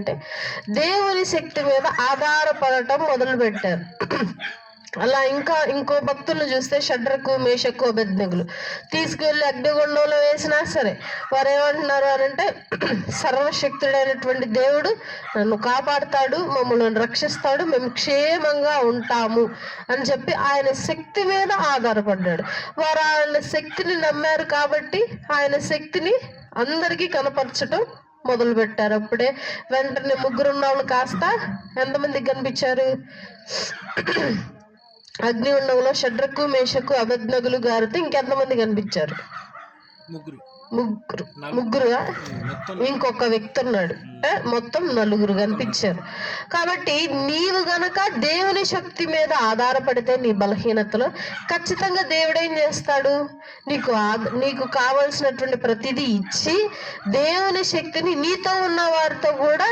అంటే దేవుని శక్తి మీద ఆధారపడటం మొదలు పెట్టారు. అలా ఇంకో భక్తులను చూస్తే షడ్రకు మేషకు అబేద్నెగోలు తీసుకువెళ్ళి అగ్నిగుండంలో వేసినా సరే వారు ఏమంటున్నారు అంటే సర్వశక్తుడైనటువంటి దేవుడు నన్ను కాపాడుతాడు, మమ్మల్ని రక్షిస్తాడు, మేము క్షేమంగా ఉంటాము అని చెప్పి ఆయన శక్తి మీద ఆధారపడ్డాడు. వారు ఆయన శక్తిని నమ్మారు కాబట్టి ఆయన శక్తిని అందరికీ కనపరచటం మొదలు పెట్టారు. అప్పుడే వెంటనే ముగ్గురున్న వాళ్ళు కాస్త ఎంతమందికి కనిపించారు? అగ్నిగుండంలో షడ్రకు మేషకు అబేద్నెగోలు గారితో ఇంకెంతమంది కనిపించారు? ముగ్గురుగా ఇంకొక వ్యక్తి ఉన్నాడు, మొత్తం 4 కనిపించారు. కాబట్టి నీవు గనక దేవుని శక్తి మీద ఆధారపడితే నీ బలహీనతలో ఖచ్చితంగా దేవుడు ఏం చేస్తాడు? నీకు కావలసినటువంటి ప్రతిదీ ఇచ్చి దేవుని శక్తిని నీతో ఉన్న వారితో కూడా